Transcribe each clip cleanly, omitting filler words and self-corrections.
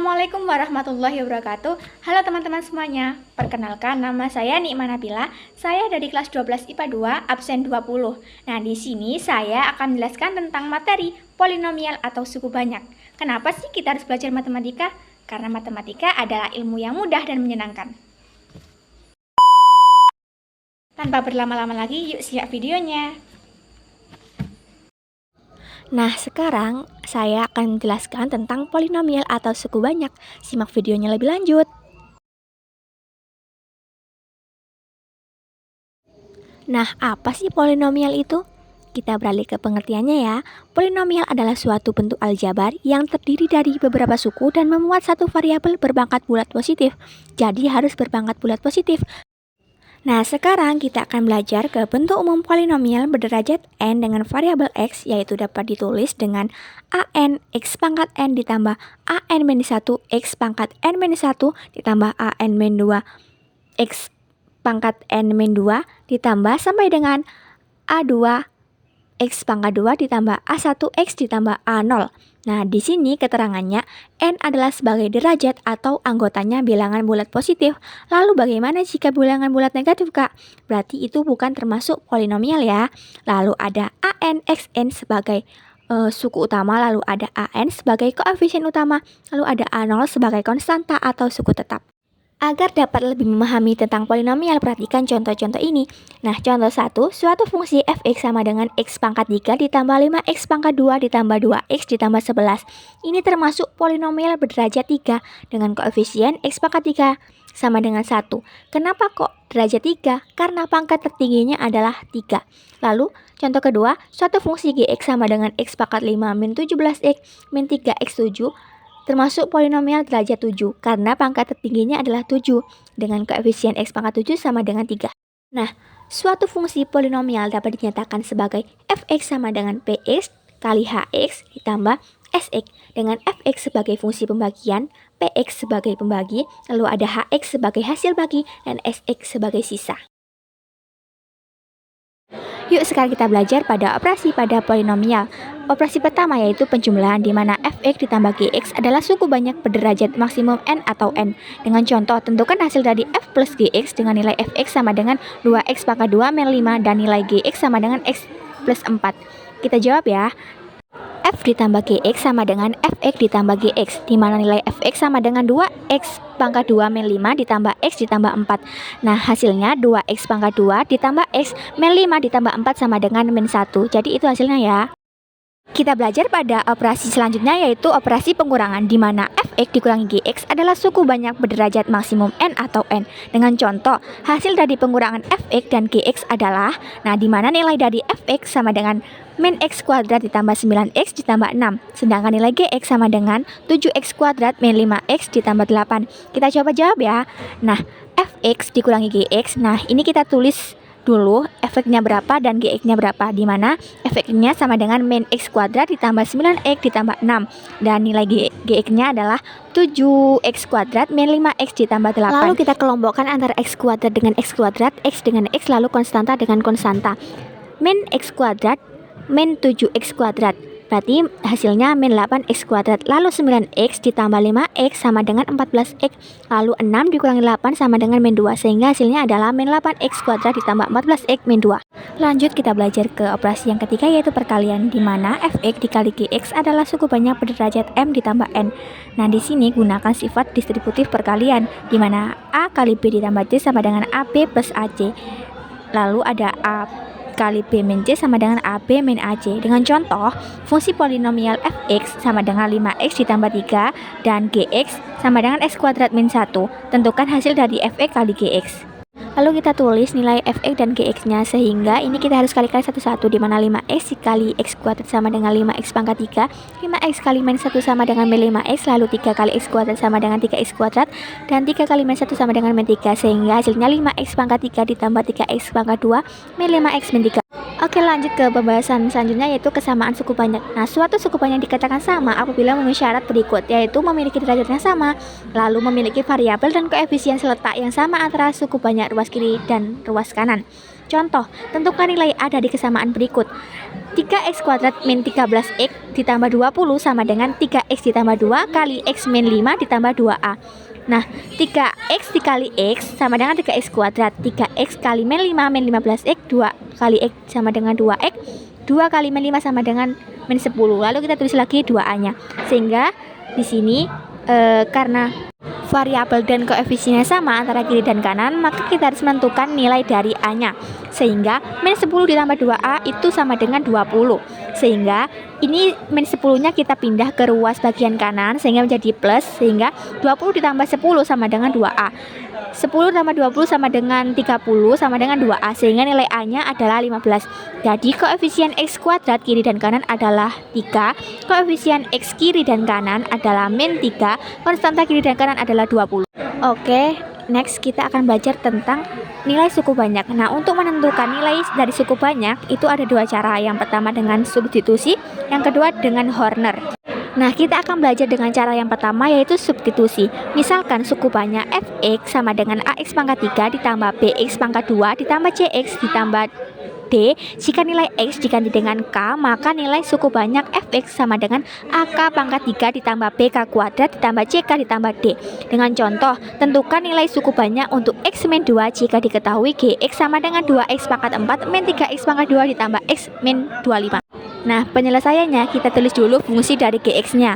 Assalamualaikum warahmatullahi wabarakatuh. Halo teman-teman semuanya. Perkenalkan, nama saya Nikma Nabila. Saya dari kelas 12 IPA 2, absen 20. Nah, di sini saya akan menjelaskan tentang materi polinomial atau suku banyak. Kenapa sih kita harus belajar matematika? Karena matematika adalah ilmu yang mudah dan menyenangkan. Tanpa berlama-lama lagi, yuk simak videonya. Nah, sekarang saya akan menjelaskan tentang polinomial atau suku banyak. Simak videonya lebih lanjut. Nah, apa sih polinomial itu? Kita beralih ke pengertiannya ya. Polinomial adalah suatu bentuk aljabar yang terdiri dari beberapa suku dan memuat satu variabel berpangkat bulat positif. Jadi harus berpangkat bulat positif. Nah, sekarang kita akan belajar ke bentuk umum polinomial berderajat n dengan variabel x, yaitu dapat ditulis dengan an x pangkat n ditambah an-1 x pangkat n-1 ditambah an-2 x pangkat n-2 ditambah sampai dengan a2 x pangkat 2 ditambah a1 x ditambah a0. Nah, di sini keterangannya n adalah sebagai derajat atau anggotanya bilangan bulat positif. Lalu bagaimana jika bilangan bulat negatif, Kak? Berarti itu bukan termasuk polinomial ya. Lalu ada an xn sebagai suku utama, lalu ada an sebagai koefisien utama, lalu ada a0 sebagai konstanta atau suku tetap. Agar dapat lebih memahami tentang polinomial, perhatikan contoh-contoh ini. Nah, contoh 1, suatu fungsi fx sama dengan x pangkat 3 ditambah 5x pangkat 2 ditambah 2x ditambah 11. Ini termasuk polinomial berderajat 3 dengan koefisien x pangkat 3 sama dengan 1. Kenapa kok derajat 3? Karena pangkat tertingginya adalah 3. Lalu, contoh kedua, suatu fungsi gx sama dengan x pangkat 5 min 17x min 3x 7 termasuk polinomial derajat 7 karena pangkat tertingginya adalah 7 dengan koefisien x pangkat 7 sama dengan 3. Nah, suatu fungsi polinomial dapat dinyatakan sebagai fx sama dengan px kali hx ditambah sx dengan fx sebagai fungsi pembagian, px sebagai pembagi, lalu ada hx sebagai hasil bagi, dan sx sebagai sisa. Yuk sekarang kita belajar pada operasi pada polinomial. Operasi pertama yaitu penjumlahan di mana fx ditambah gx adalah suku banyak berderajat maksimum n atau n. Dengan contoh, tentukan hasil dari f plus gx dengan nilai fx sama dengan 2x pangkat 2 min 5 dan nilai gx sama dengan x plus 4. Kita jawab ya. F ditambah gx sama dengan fx ditambah gx, di mana nilai fx sama dengan 2x pangkat 2 min 5 ditambah x ditambah 4. Nah, hasilnya 2x pangkat 2 ditambah x min 5 ditambah 4 sama dengan min 1. Jadi itu hasilnya ya. Kita belajar pada operasi selanjutnya yaitu operasi pengurangan, di mana fx dikurangi gx adalah suku banyak berderajat maksimum n atau n. Dengan contoh, hasil dari pengurangan fx dan gx adalah, nah di mana nilai dari fx sama dengan min x kuadrat ditambah 9x ditambah 6, sedangkan nilai gx sama dengan 7x kuadrat min 5x ditambah 8. Kita coba jawab ya. Nah, fx dikurangi gx, nah ini kita tulis dulu efeknya berapa dan gx-nya berapa, di mana efeknya sama dengan min x kuadrat ditambah 9x ditambah 6 dan nilai gx-nya adalah 7x kuadrat min 5x ditambah 8. Lalu kita kelompokkan antara x kuadrat dengan x kuadrat, x dengan x, lalu konstanta dengan konstanta. Min x kuadrat min 7x kuadrat, berarti hasilnya min 8x kuadrat, lalu 9x ditambah 5x sama dengan 14x, lalu 6 dikurangi 8 sama dengan min 2, sehingga hasilnya adalah min 8x kuadrat ditambah 14x min 2. Lanjut kita belajar ke operasi yang ketiga yaitu perkalian, di mana fx dikali gx adalah suku banyak berderajat m ditambah n. Nah, di sini gunakan sifat distributif perkalian, di mana a kali b ditambah c sama dengan ab plus ac. Lalu ada a kali b min c sama dengan ab min ac. Dengan contoh, fungsi polinomial fx sama dengan 5x ditambah 3 dan gx sama dengan x kuadrat min 1. Tentukan hasil dari fx kali gx. Lalu kita tulis nilai fx dan gx-nya, sehingga ini kita harus kalikan satu-satu, di mana 5x kali x kuadrat sama dengan 5x pangkat 3, 5x kali min 1 sama dengan min 5x, lalu 3 kali x kuadrat sama dengan 3x kuadrat, dan 3 kali min 1 sama dengan min 3, sehingga hasilnya 5x pangkat 3 ditambah 3x pangkat 2 min 5x min 3. Oke, lanjut ke pembahasan selanjutnya yaitu kesamaan suku banyak. Nah, suatu suku banyak dikatakan sama apabila memenuhi syarat berikut, yaitu memiliki derajat yang sama, lalu memiliki variabel dan koefisien seletak yang sama antara suku banyak ruas kiri dan ruas kanan. Contoh, tentukan nilai A dari kesamaan berikut. 3x kuadrat min 13x ditambah 20 sama dengan 3x ditambah 2 kali x min 5 ditambah 2a. Nah, 3x dikali x sama dengan 3x kuadrat. 3x kali min 5 min 15x, 2 kali x sama dengan 2x, 2 kali min 5 sama dengan min 10. Lalu kita tulis lagi 2a-nya. Sehingga di sini karena variabel dan koefisiennya sama antara kiri dan kanan, maka kita harus menentukan nilai dari A-nya. Sehingga min 10 ditambah 2A itu sama dengan 20. Sehingga ini min 10-nya kita pindah ke ruas bagian kanan sehingga menjadi plus, sehingga 20 ditambah 10 sama dengan 2A. 10 tambah 20 sama dengan 30 sama dengan 2A, sehingga nilai A-nya adalah 15. Jadi koefisien X kuadrat kiri dan kanan adalah 3, koefisien X kiri dan kanan adalah min 3, konstanta kiri dan kanan adalah 20. Oke, next kita akan belajar tentang nilai suku banyak. Nah, untuk menentukan nilai dari suku banyak itu ada dua cara. Yang pertama dengan substitusi, yang kedua dengan Horner. Nah, kita akan belajar dengan cara yang pertama, yaitu substitusi. Misalkan suku banyak fx sama dengan ax pangkat 3 ditambah bx pangkat 2 ditambah cx ditambah d. Jika nilai x diganti dengan k, maka nilai suku banyak fx sama dengan ak pangkat 3 ditambah bk kuadrat ditambah ck ditambah d. Dengan contoh, tentukan nilai suku banyak untuk x min 2 jika diketahui gx sama dengan 2x pangkat 4 min 3x pangkat 2 ditambah x min 25. Nah, penyelesaiannya kita tulis dulu fungsi dari gx-nya,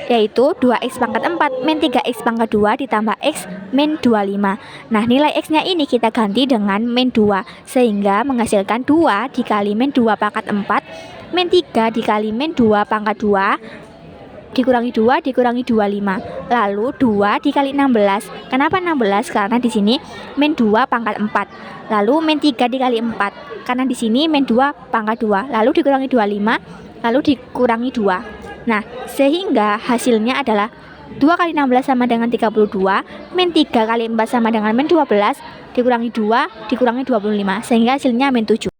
yaitu 2x pangkat 4 min 3x pangkat 2 ditambah x min 25. Nah, nilai x-nya ini kita ganti dengan min 2, sehingga menghasilkan 2 dikali min 2 pangkat 4 min 3 dikali min 2 pangkat 2 dikurangi 2 dikurangi 25. Lalu 2 dikali 16. Kenapa 16? Karena di sini min 2 pangkat 4. Lalu min 3 dikali 4. Karena di sini min 2 pangkat 2. Lalu dikurangi 25. Lalu dikurangi 2. Nah, sehingga hasilnya adalah 2 kali 16 sama dengan 32, min 3 kali 4 sama dengan min 12, dikurangi 2 dikurangi 25, sehingga hasilnya min 7.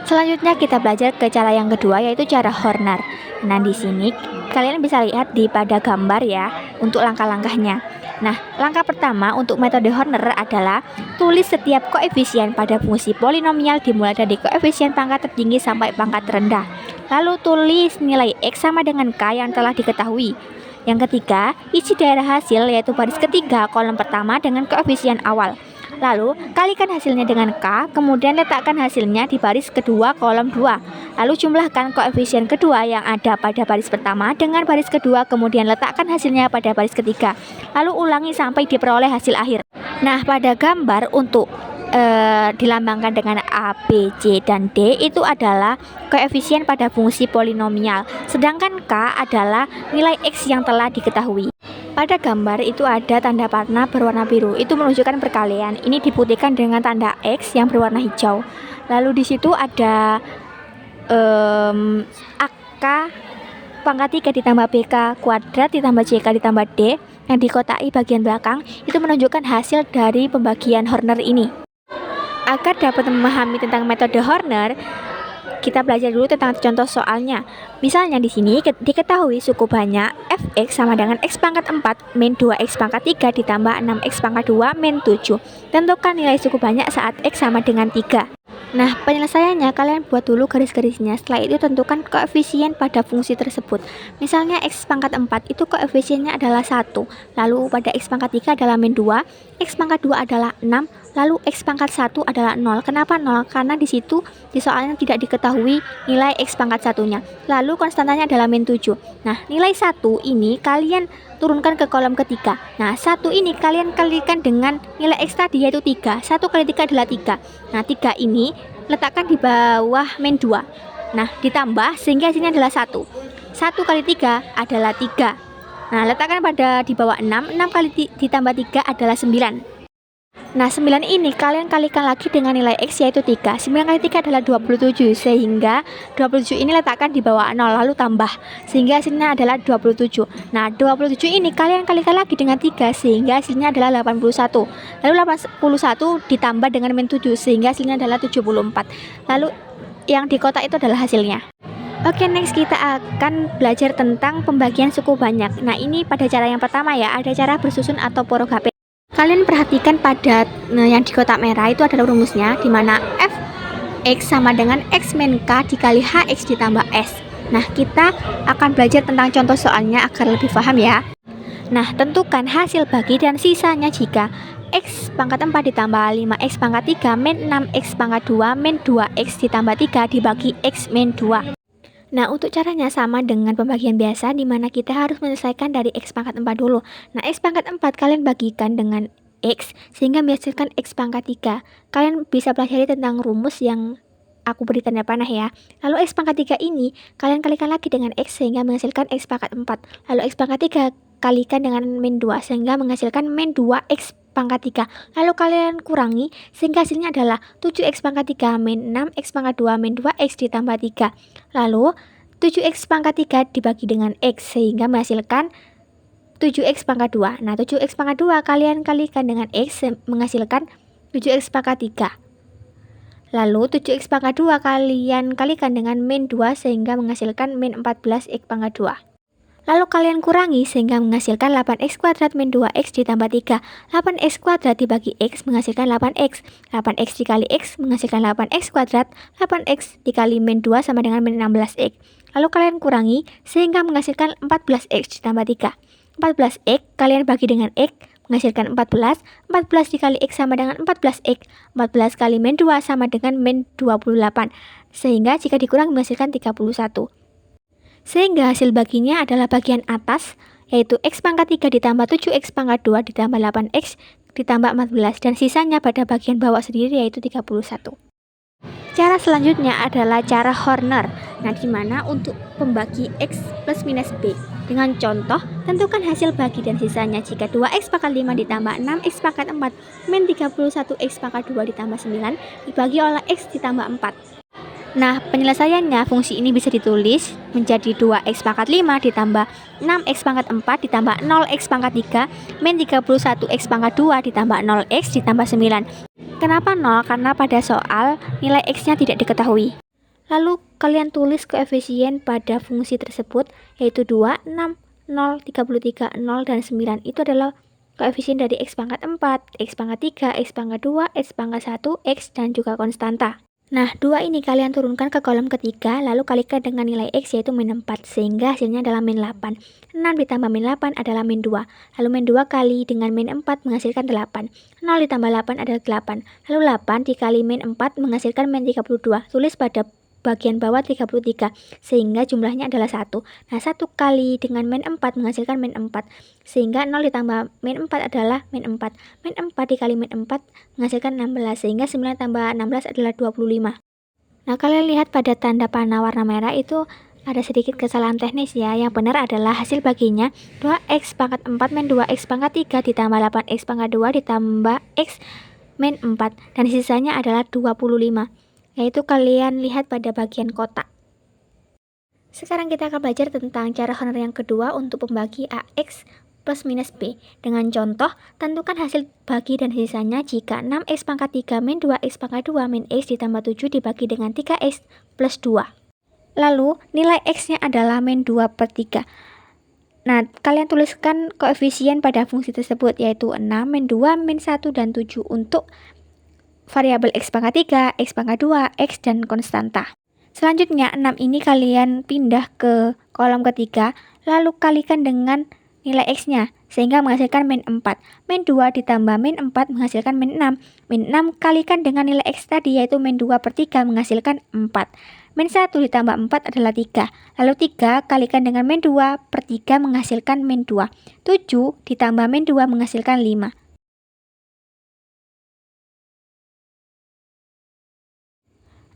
Selanjutnya kita belajar ke cara yang kedua, yaitu cara Horner. Nah, di sini kalian bisa lihat pada gambar ya untuk langkah-langkahnya. Nah, langkah pertama untuk metode Horner adalah tulis setiap koefisien pada fungsi polinomial dimulai dari koefisien pangkat tertinggi sampai pangkat terendah. Lalu tulis nilai X sama dengan K yang telah diketahui. Yang ketiga, isi daerah hasil yaitu baris ketiga kolom pertama dengan koefisien awal. Lalu kalikan hasilnya dengan K, kemudian letakkan hasilnya di baris kedua kolom 2. Lalu jumlahkan koefisien kedua yang ada pada baris pertama dengan baris kedua, kemudian letakkan hasilnya pada baris ketiga. Lalu ulangi sampai diperoleh hasil akhir. Nah, pada gambar untuk dilambangkan dengan A, B, C, dan D itu adalah koefisien pada fungsi polinomial. Sedangkan K adalah nilai X yang telah diketahui. Pada gambar itu ada tanda panah berwarna biru, itu menunjukkan perkalian. Ini diputihkan dengan tanda X yang berwarna hijau. Lalu di situ ada AK pangkat 3 ditambah BK kuadrat ditambah CK ditambah D yang dikotai bagian belakang, itu menunjukkan hasil dari pembagian Horner ini. Agar dapat memahami tentang metode Horner, kita belajar dulu tentang contoh soalnya. Misalnya di sini diketahui suku banyak fx sama dengan x pangkat 4 min 2x pangkat 3 ditambah 6x pangkat 2 min 7. Tentukan nilai suku banyak saat x sama dengan 3. Nah, penyelesaiannya kalian buat dulu garis-garisnya. Setelah itu tentukan koefisien pada fungsi tersebut. Misalnya x pangkat 4 itu koefisiennya adalah 1. Lalu pada x pangkat 3 adalah min 2, x pangkat 2 adalah 6, lalu x pangkat 1 adalah 0. Kenapa 0? Karena di situ di soalnya tidak diketahui nilai x pangkat 1-nya. Lalu konstantanya adalah min 7. Nah, nilai 1 ini kalian turunkan ke kolom ketiga. Nah, 1 ini kalian kalikan dengan nilai x tadi yaitu 3. 1 kali 3 adalah 3. Nah, 3 ini letakkan di bawah min 2. Nah, ditambah sehingga hasilnya adalah 1. 1 kali 3 adalah 3. Nah, letakkan pada di bawah 6. 6 kali ditambah 3 adalah 9. Nah, 9 ini kalian kalikan lagi dengan nilai X yaitu 3. 9 kali 3 adalah 27, sehingga 27 ini letakkan di bawah 0 lalu tambah sehingga hasilnya adalah 27. Nah, 27 ini kalian kalikan lagi dengan 3 sehingga hasilnya adalah 81. Lalu 81 ditambah dengan min 7 sehingga hasilnya adalah 74. Lalu yang di kotak itu adalah hasilnya. Oke, next kita akan belajar tentang pembagian suku banyak. Nah, ini pada cara yang pertama ya, ada cara bersusun atau porogapet. Kalian perhatikan pada yang di kotak merah itu adalah rumusnya, di mana fx sama dengan x min k dikali hx ditambah s. Nah, kita akan belajar tentang contoh soalnya agar lebih paham ya. Nah, tentukan hasil bagi dan sisanya jika x pangkat 4 ditambah 5x pangkat 3 min 6x pangkat 2 min 2x ditambah 3 dibagi x min 2. Nah, untuk caranya sama dengan pembagian biasa, di mana kita harus menyelesaikan dari x pangkat 4 dulu. Nah, x pangkat 4 kalian bagikan dengan x, sehingga menghasilkan x pangkat 3. Kalian bisa pelajari tentang rumus yang aku beri tanda panah ya. Lalu x pangkat 3 ini, kalian kalikan lagi dengan x, sehingga menghasilkan x pangkat 4. Lalu x pangkat 3 kalikan dengan min 2, sehingga menghasilkan min 2x pangkat 3. Lalu kalian kurangi, sehingga hasilnya adalah 7x pangkat 3 min 6x pangkat 2 min 2x ditambah 3. Lalu 7x pangkat 3 dibagi dengan x, sehingga menghasilkan 7x pangkat 2. Nah, 7x pangkat 2 kalian kalikan dengan x, menghasilkan 7x pangkat 3. Lalu 7x pangkat 2 kalian kalikan dengan min 2, sehingga menghasilkan min 14x pangkat 2. Lalu kalian kurangi, sehingga menghasilkan 8x kuadrat min 2x ditambah 3. 8x kuadrat dibagi x menghasilkan 8x. 8x dikali x menghasilkan 8x kuadrat. 8x dikali min 2 sama dengan min 16x. Lalu kalian kurangi, sehingga menghasilkan 14x ditambah 3. 14x kalian bagi dengan x menghasilkan 14. 14 dikali x sama dengan 14x. 14 kali min 2 sama dengan min 28. Sehingga jika dikurangi menghasilkan 31. Sehingga hasil baginya adalah bagian atas, yaitu x pangkat 3 ditambah 7x pangkat 2 ditambah 8x ditambah 14, dan sisanya pada bagian bawah sendiri yaitu 31. Cara selanjutnya adalah cara Horner. Nah, dimana untuk pembagi x plus minus b. Dengan contoh, tentukan hasil bagi dan sisanya jika 2x pangkat 5 ditambah 6x pangkat 4 min 31x pangkat 2 ditambah 9 dibagi oleh x ditambah 4. Nah, penyelesaiannya fungsi ini bisa ditulis menjadi 2x pangkat 5 ditambah 6x pangkat 4 ditambah 0x pangkat 3 min 31x pangkat 2 ditambah 0x ditambah 9. Kenapa 0? Karena pada soal nilai x-nya tidak diketahui. Lalu kalian tulis koefisien pada fungsi tersebut, yaitu 2, 6, 0, 33, 0, dan 9. Itu adalah koefisien dari x pangkat 4, x pangkat 3, x pangkat 2, x pangkat 1, x, dan juga konstanta. Nah, 2 ini kalian turunkan ke kolom ketiga, lalu kalikan dengan nilai x yaitu min 4, sehingga hasilnya adalah min 8. 6 ditambah min 8 adalah min 2. Lalu min 2 kali dengan min 4 menghasilkan 8. 0 ditambah 8 adalah 8. Lalu 8 dikali min 4 menghasilkan min 32. Tulis pada bagian bawah 33, sehingga jumlahnya adalah 1. Nah, 1 kali dengan min 4 menghasilkan min 4, sehingga 0 ditambah min 4 adalah min 4. Min 4 dikali min 4 menghasilkan 16, sehingga 9 tambah 16 adalah 25. Nah, kalian lihat pada tanda panah warna merah itu ada sedikit kesalahan teknis ya. Yang benar adalah hasil baginya 2x pangkat 4 min 2x pangkat 3 ditambah 8x pangkat 2 ditambah x min 4, dan sisanya adalah 25. Yaitu kalian lihat pada bagian kotak. Sekarang kita akan belajar tentang cara Horner yang kedua untuk pembagi AX plus minus B. Dengan contoh, tentukan hasil bagi dan sisanya jika 6x pangkat 3 min 2x pangkat 2 min x ditambah 7 dibagi dengan 3x plus 2. Lalu, nilai x-nya adalah min 2 per 3. Nah, kalian tuliskan koefisien pada fungsi tersebut, yaitu 6, min 2, min 1, dan 7 untuk variabel x pangkat 3, x pangkat 2, x, dan konstanta. Selanjutnya, 6 ini kalian pindah ke kolom ketiga, lalu kalikan dengan nilai x-nya, sehingga menghasilkan min 4. Min 2 ditambah min 4 menghasilkan min 6. Min 6 kalikan dengan nilai x tadi, yaitu min 2 per 3 menghasilkan 4. Min 1 ditambah 4 adalah 3. Lalu 3 kalikan dengan min 2 per 3 menghasilkan min 2. 7 ditambah min 2 menghasilkan 5.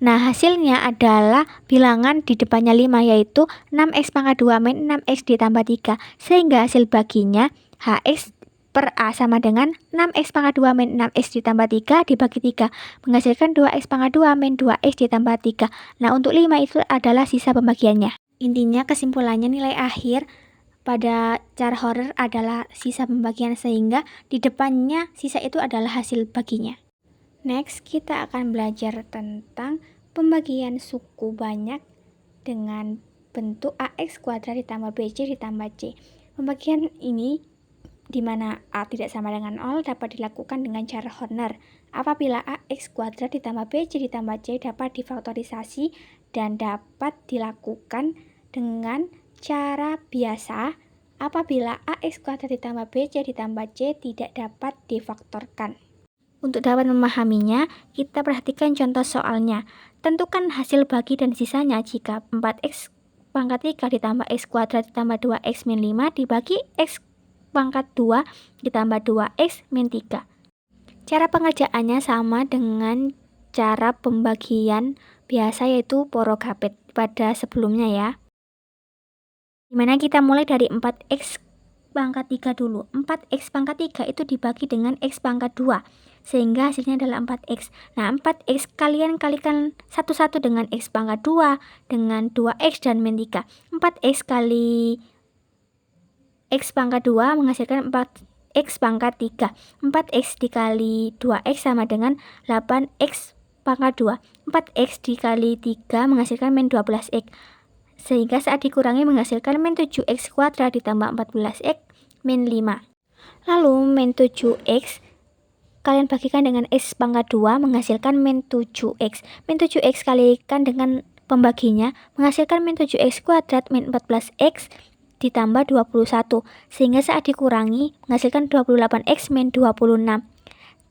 Nah, hasilnya adalah bilangan di depannya 5, yaitu 6x pangkat 2 min 6x ditambah 3. Sehingga hasil baginya hx per a sama dengan 6x pangkat 2 min 6x ditambah 3 dibagi 3. Menghasilkan 2x pangkat 2 min 2x ditambah 3. Nah, untuk 5 itu adalah sisa pembagiannya. Intinya kesimpulannya nilai akhir pada cara Horner adalah sisa pembagian, sehingga di depannya sisa itu adalah hasil baginya. Next, kita akan belajar tentang pembagian suku banyak dengan bentuk AX kuadrat ditambah BC ditambah C. Pembagian ini di mana A tidak sama dengan 0 dapat dilakukan dengan cara Horner. Apabila AX kuadrat ditambah BC ditambah C dapat difaktorisasi dan dapat dilakukan dengan cara biasa. Apabila AX kuadrat ditambah BC ditambah C tidak dapat difaktorkan. Untuk dapat memahaminya, kita perhatikan contoh soalnya. Tentukan hasil bagi dan sisanya jika 4x pangkat 3 ditambah x kuadrat ditambah 2x min 5 dibagi x pangkat 2 ditambah 2x min 3. Cara pengerjaannya sama dengan cara pembagian biasa, yaitu porogapet pada sebelumnya ya. Dimana kita mulai dari 4x pangkat 3 dulu. 4x pangkat 3 itu dibagi dengan x pangkat 2, sehingga hasilnya adalah 4x. Nah, 4x kalian kalikan satu-satu dengan x pangkat 2, dengan 2x dan min 3. 4x kali x pangkat 2 menghasilkan 4x pangkat 3. 4x dikali 2x sama dengan 8x pangkat 2. 4x dikali 3 menghasilkan min 12x. Sehingga saat dikurangi menghasilkan min 7x kuadrat ditambah 14x min 5. Lalu min 7x kalian bagikan dengan x pangkat 2 menghasilkan min 7x. Min 7x kalikan dengan pembaginya menghasilkan min 7x kuadrat min 14x ditambah 21. Sehingga saat dikurangi menghasilkan 28x min 26.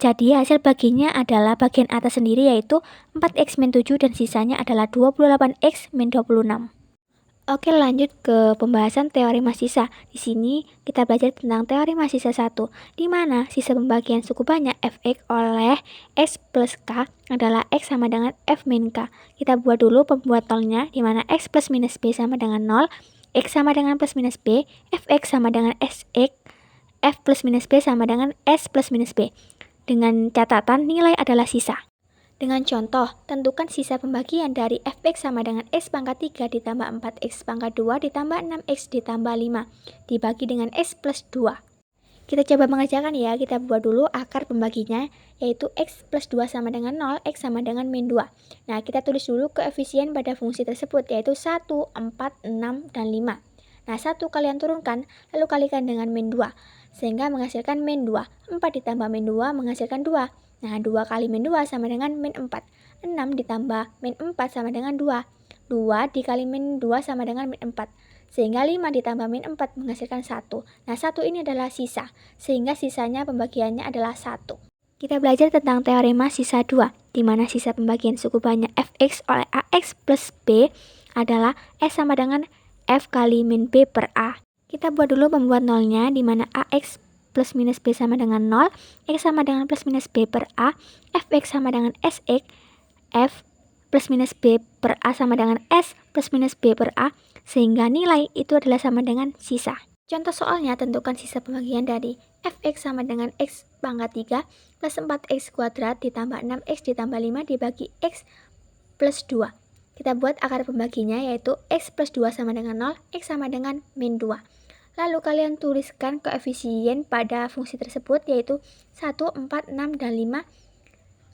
Jadi hasil baginya adalah bagian atas sendiri, yaitu 4x min 7 dan sisanya adalah 28x min 26. Oke, lanjut ke pembahasan teorema sisa. Di sini kita belajar tentang teorema sisa 1, di mana sisa pembagian suku banyak fx oleh x plus k adalah x sama dengan f min k. Kita buat dulu pembuat nolnya, di mana x plus minus b sama dengan 0, x sama dengan plus minus b, fx sama dengan sx, f plus minus b sama dengan s plus minus b. Dengan catatan nilai adalah sisa. Dengan contoh, tentukan sisa pembagian dari fx sama dengan x pangkat 3 ditambah 4x pangkat 2 ditambah 6x ditambah 5 dibagi dengan x plus 2. Kita coba mengerjakan ya. Kita buat dulu akar pembaginya, yaitu x plus 2 sama dengan 0, x sama dengan min 2. Nah, kita tulis dulu koefisien pada fungsi tersebut, yaitu 1, 4, 6, dan 5. Nah, 1 kalian turunkan, lalu kalikan dengan min 2, sehingga menghasilkan min 2. 4 ditambah min 2 menghasilkan 2. Nah, 2 kali min 2 sama dengan min 4. 6 ditambah min 4 sama dengan 2. 2 dikali min 2 sama dengan min 4. Sehingga 5 ditambah min 4 menghasilkan 1. Nah, 1 ini adalah sisa, sehingga sisanya pembagiannya adalah 1. Kita belajar tentang teorema sisa 2, di mana sisa pembagian suku banyak fx oleh ax plus b adalah s sama dengan f kali min b per a. Kita buat dulu pembuat nolnya, di mana ax plus minus b sama dengan 0, x sama dengan plus minus b per a, fx sama dengan sx, f plus minus b per a sama dengan s plus minus b per a, sehingga nilai itu adalah sama dengan sisa. Contoh soalnya, tentukan sisa pembagian dari fx sama dengan x pangkat 3 plus 4x kuadrat ditambah 6x ditambah 5 dibagi x plus 2. Kita buat akar pembaginya, yaitu x plus 2 sama dengan 0, x sama dengan min 2. Lalu kalian tuliskan koefisien pada fungsi tersebut, yaitu 1, 4, 6, dan 5.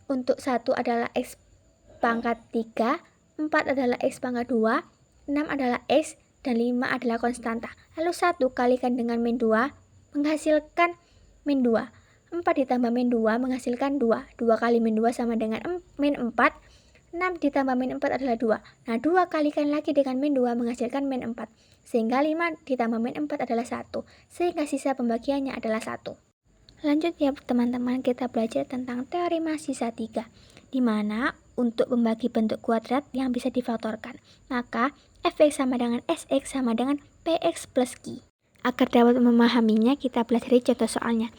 Untuk 1 adalah x pangkat 3, 4 adalah x pangkat 2, 6 adalah x, dan 5 adalah konstanta. Lalu 1 kalikan dengan min 2 menghasilkan min 2. 4 ditambah min 2 menghasilkan 2. 2 kali min 2 sama dengan min 4. 6 ditambah min 4 adalah 2. Nah, 2 kalikan lagi dengan min 2 menghasilkan min 4. Sehingga 5 ditambah min 4 adalah 1. Sehingga sisa pembagiannya adalah 1. Lanjut ya teman-teman, kita belajar tentang teorema sisa 3, di mana untuk membagi bentuk kuadrat yang bisa difaktorkan, maka fx sama dengan sx sama dengan px plus q. Agar dapat memahaminya, kita pelajari contoh soalnya.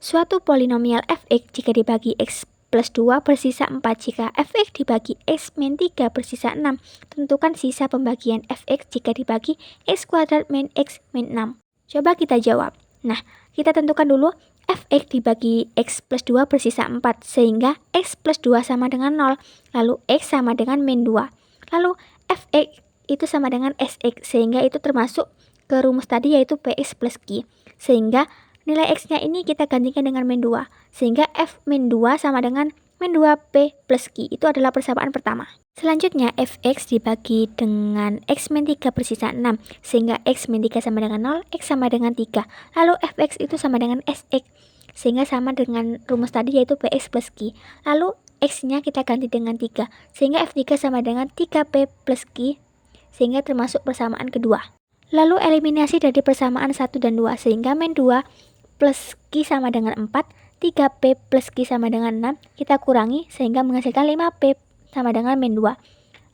Suatu polinomial fx jika dibagi x plus 2 bersisa 4 jika fx dibagi x min 3 bersisa 6. Tentukan sisa pembagian fx jika dibagi x kuadrat min x min 6. Coba kita jawab. Nah, kita tentukan dulu fx dibagi x plus 2 bersisa 4, sehingga x plus 2 sama dengan 0, lalu x sama dengan min 2. Lalu fx itu sama dengan sx, sehingga itu termasuk ke rumus tadi, yaitu px plus q. Sehingga nilai x-nya ini kita gantikan dengan min 2, sehingga f min 2 sama dengan min 2P plus Q. Itu adalah persamaan pertama. Selanjutnya, fx dibagi dengan x min 3 bersisa 6, sehingga x min 3 sama dengan 0, x sama dengan 3. Lalu fx itu sama dengan sx, sehingga sama dengan rumus tadi yaitu px plus Q. Lalu x-nya kita ganti dengan 3, sehingga f3 sama dengan 3p plus Q, sehingga termasuk persamaan kedua. Lalu eliminasi dari persamaan 1 dan 2, sehingga min 2 plus Q sama dengan 4, 3p plus Q sama dengan 6, kita kurangi sehingga menghasilkan 5p sama dengan min 2.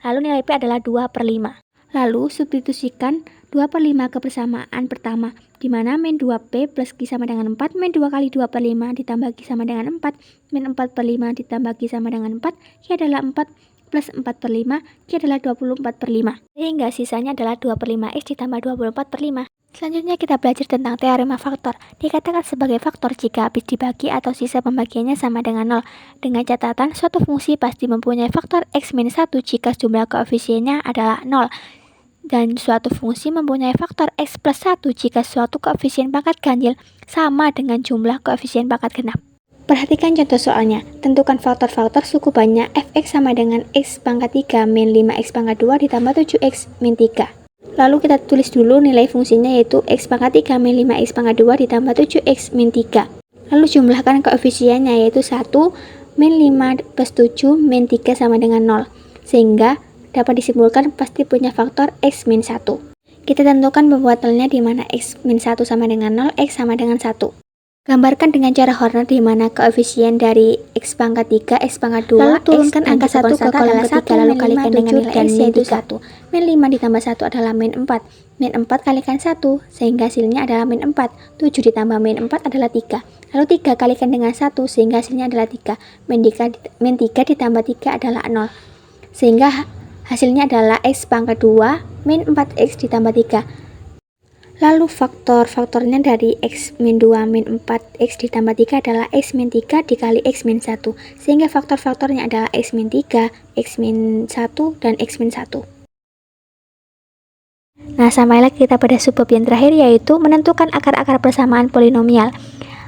Lalu nilai p adalah 2/5. Lalu substitusikan 2/5 ke persamaan pertama, di mana min 2p plus Q sama dengan 4, min 2 kali 2/5 ditambah Q sama dengan 4, min 4/5 ditambah Q sama dengan 4, Q adalah 4 plus 4/5, Q adalah 24/5. Sehingga sisanya adalah 2/5x ditambah 24/5. Selanjutnya kita belajar tentang teorema faktor. Dikatakan sebagai faktor jika habis dibagi atau sisa pembagiannya sama dengan 0. Dengan catatan, suatu fungsi pasti mempunyai faktor x-1 jika jumlah koefisiennya adalah 0. Dan suatu fungsi mempunyai faktor x plus 1 jika suatu koefisien pangkat ganjil sama dengan jumlah koefisien pangkat genap. Perhatikan contoh soalnya. Tentukan faktor-faktor suku banyak fx sama dengan x pangkat 3 min 5x pangkat 2 ditambah 7x min 3. Lalu kita tulis dulu nilai fungsinya yaitu x pangkat 3 min 5x pangkat 2 ditambah 7x min 3. Lalu jumlahkan koefisiennya yaitu 1 min 5 plus 7 min 3 sama dengan 0. Sehingga dapat disimpulkan pasti punya faktor x min 1. Kita tentukan pembuatannya di mana x min 1 sama dengan 0, x sama dengan 1. Gambarkan dengan cara Horner di mana koefisien dari x pangkat 3, x pangkat 2, lalu turunkan angka 1 ke kolom ketiga lalu kalikan dengan nilai x yaitu 1. Min 5 ditambah 1 adalah min 4. Min 4 kalikan 1 sehingga hasilnya adalah min 4. 7 ditambah min 4 adalah 3. Lalu 3 kalikan dengan 1 sehingga hasilnya adalah 3. Min 3 ditambah 3 adalah 0. Sehingga hasilnya adalah x pangkat 2 min 4x ditambah 3. Lalu faktor-faktornya dari x min 2 min 4x ditambah 3 adalah x min 3 dikali x min 1. Sehingga faktor-faktornya adalah x min 3, x min 1, dan x min 1. Nah, sampailah kita pada subbab yang terakhir yaitu menentukan akar-akar persamaan polinomial.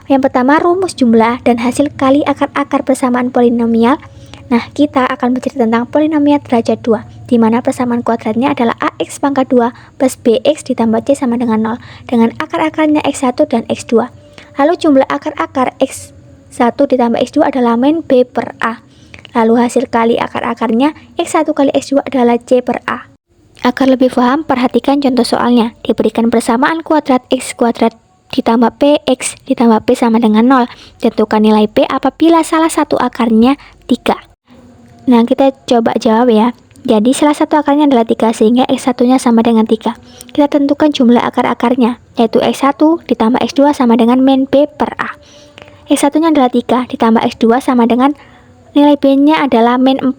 Yang pertama, rumus jumlah dan hasil kali akar-akar persamaan polinomial. Nah, kita akan belajar tentang polinomial derajat 2, di mana persamaan kuadratnya adalah ax pangkat 2 plus bx ditambah c sama dengan 0, dengan akar-akarnya x1 dan x2. Lalu jumlah akar-akar x1 ditambah x2 adalah min b per a. Lalu hasil kali akar-akarnya x1 kali x2 adalah c per a. Agar lebih paham, perhatikan contoh soalnya. Diberikan persamaan kuadrat x kuadrat ditambah px ditambah p sama dengan 0. Tentukan nilai p apabila salah satu akarnya 3. Nah, kita coba jawab ya. Jadi salah satu akarnya adalah 3 sehingga x1-nya sama dengan 3. Kita tentukan jumlah akar-akarnya, yaitu x1 ditambah x2 sama dengan min b per a. X1-nya adalah 3 ditambah x2 sama dengan nilai b-nya adalah min 4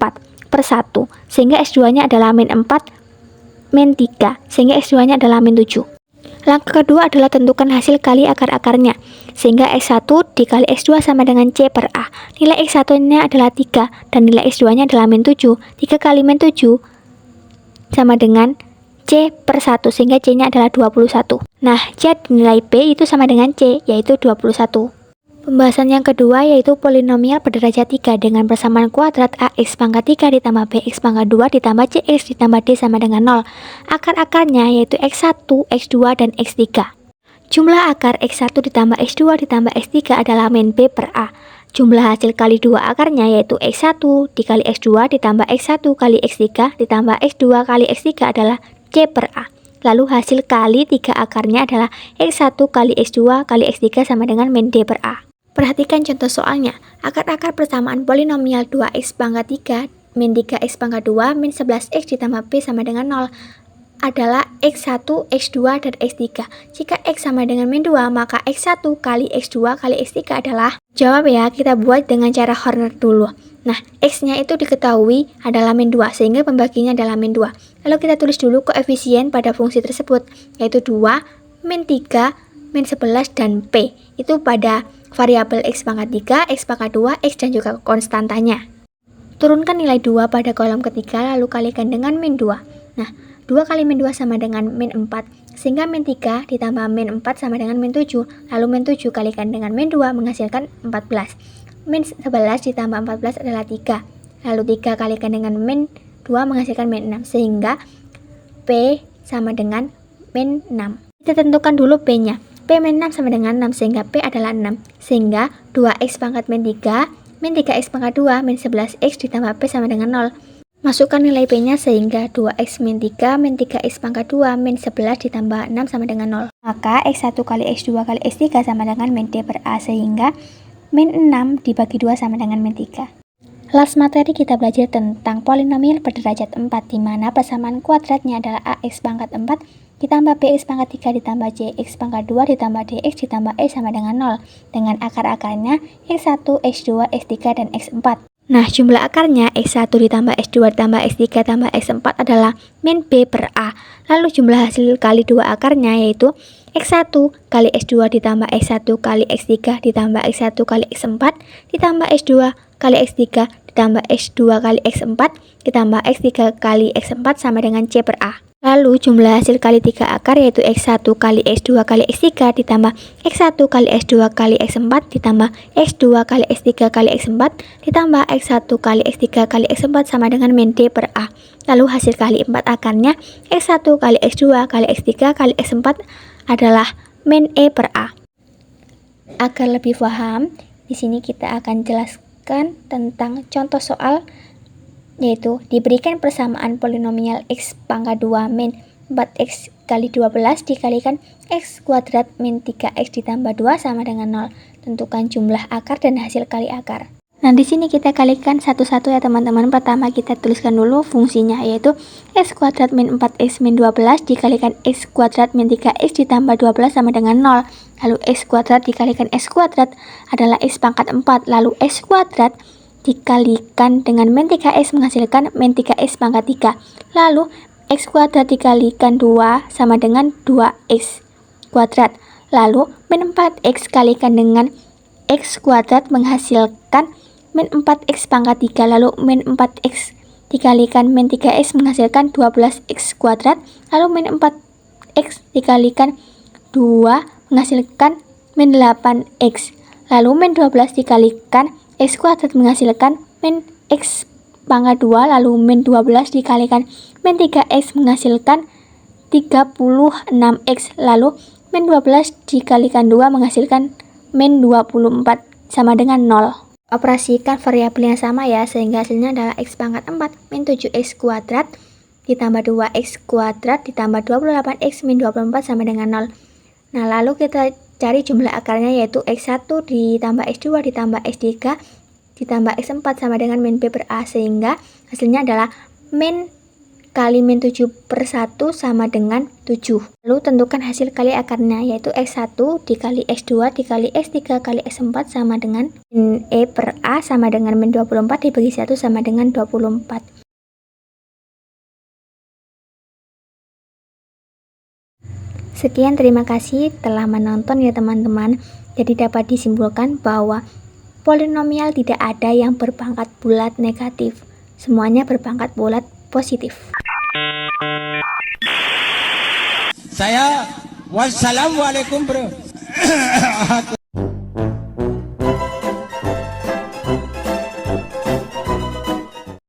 per 1. Sehingga x2-nya adalah min 4 min 3. Sehingga x2-nya adalah min 7. Langkah kedua adalah tentukan hasil kali akar-akarnya, sehingga x1 dikali x2 sama dengan c per a. Nilai x1-nya adalah 3, dan nilai x2-nya adalah min 7. 3 kali min 7 sama dengan c per 1, sehingga c-nya adalah 21. Nah, jadi nilai p itu sama dengan c, yaitu 21. Pembahasan yang kedua yaitu polinomial berderajat 3 dengan persamaan kuadrat ax pangkat 3 ditambah bx pangkat 2 ditambah cx ditambah d sama dengan 0. Akar-akarnya yaitu x1, x2, dan x3. Jumlah akar x1 ditambah x2 ditambah x3 adalah min b per a. Jumlah hasil kali dua akarnya yaitu x1 dikali x2 ditambah x1 kali x3 ditambah x2 kali x3 adalah c per a. Lalu hasil kali 3 akarnya adalah x1 kali x2 kali x3 sama dengan min d per a. Perhatikan contoh soalnya. Akar-akar persamaan polinomial 2x pangkat 3 min 3x pangkat 2 min 11x ditambah p sama dengan 0 adalah x1, x2, dan x3. Jika x sama dengan min 2, maka x1 kali x2 kali x3 adalah, jawab ya, kita buat dengan cara Horner dulu. Nah, x-nya itu diketahui adalah min 2, sehingga pembaginya adalah min 2. Lalu kita tulis dulu koefisien pada fungsi tersebut, yaitu 2, min 3, min 11, dan p. Itu pada variabel x pangkat 3, x pangkat 2, x, dan juga konstantanya. Turunkan nilai 2 pada kolom ketiga, lalu kalikan dengan min 2. Nah, 2 kali min 2 sama dengan min 4, sehingga min 3 ditambah min 4 sama dengan min 7, lalu min 7 kalikan dengan min 2 menghasilkan 14. min 11 ditambah 14 adalah 3. Lalu 3 kalikan dengan min 2 menghasilkan min 6. Sehingga P sama dengan min 6. Kita tentukan dulu P-nya. P min 6 sama dengan 6, sehingga P adalah 6. Sehingga 2X pangkat min 3, min 3X pangkat 2, min 11X ditambah P sama dengan 0. Masukkan nilai P-nya sehingga 2X min 3, min 3X pangkat 2, min 11 ditambah 6 sama dengan 0. Maka X1 kali X2 kali X3 sama dengan min D per A, sehingga min 6 dibagi 2 sama dengan min 3. Last materi kita belajar tentang polinomial berderajat 4, di mana persamaan kuadratnya adalah AX pangkat 4 ditambah BX pangkat 3 ditambah CX pangkat 2 ditambah DX ditambah E sama dengan 0, dengan akar-akarnya X1, X2, X3, dan X4. Nah, jumlah akarnya X1 ditambah X2 ditambah X3 tambah X4 adalah min B per A. Lalu jumlah hasil kali dua akarnya yaitu X1 kali X2 ditambah X1 kali X3 ditambah X1 kali X4 ditambah X2 kali X3 ditambah X2 kali X4 ditambah X3 kali X4 sama dengan C per A. Lalu jumlah hasil kali 3 akar yaitu X1 kali X2 kali X3 ditambah X1 kali X2 kali X4 ditambah X2 kali X3 kali X4 ditambah X1 kali X3 kali X4 sama dengan min D per A. Lalu hasil kali 4 akarnya X1 kali X2 kali X3 kali X4 adalah min E per A. Agar lebih paham, di sini kita akan jelaskan tentang contoh soal, yaitu diberikan persamaan polinomial X pangkat 2 min 4X kali 12 dikalikan X kuadrat min 3X ditambah 2 sama dengan 0. Tentukan jumlah akar dan hasil kali akar. Nah, di sini kita kalikan satu-satu ya teman-teman. Pertama kita tuliskan dulu fungsinya, yaitu X kuadrat min 4X min 12 dikalikan X kuadrat min 3X ditambah 12 sama dengan 0. Lalu X kuadrat dikalikan X kuadrat adalah X pangkat 4. Lalu X kuadrat dikalikan dengan min 3X menghasilkan min 3X pangkat 3. Lalu X kuadrat dikalikan 2 sama dengan 2X kuadrat. Lalu min 4X kalikan dengan X kuadrat menghasilkan min 4X pangkat 3. Lalu min 4X dikalikan min 3X menghasilkan 12X kuadrat. Lalu min 4X dikalikan 2 menghasilkan min 8X. Lalu min 12 dikalikan X kuadrat menghasilkan min X pangkat 2, lalu min 12 dikalikan min 3X menghasilkan 36X, lalu min 12 dikalikan 2 menghasilkan min 24 sama dengan 0. Operasikan variabel yang sama ya, sehingga hasilnya adalah X pangkat 4 min 7X kuadrat ditambah 2X kuadrat ditambah 28X min 24 sama dengan 0. Nah, lalu kita cari jumlah akarnya, yaitu X1 ditambah X2 ditambah X3 ditambah X4 sama dengan min B per A, sehingga hasilnya adalah min kali min 7 per 1 sama dengan 7. Lalu tentukan hasil kali akarnya, yaitu X1 dikali X2 dikali X3 kali X4 sama dengan min E per A sama dengan min 24 dibagi 1 sama dengan 24. Sekian, terima kasih telah menonton ya teman-teman. Jadi dapat disimpulkan bahwa polinomial tidak ada yang berpangkat bulat negatif. Semuanya berpangkat bulat positif. Wassalamualaikum bro.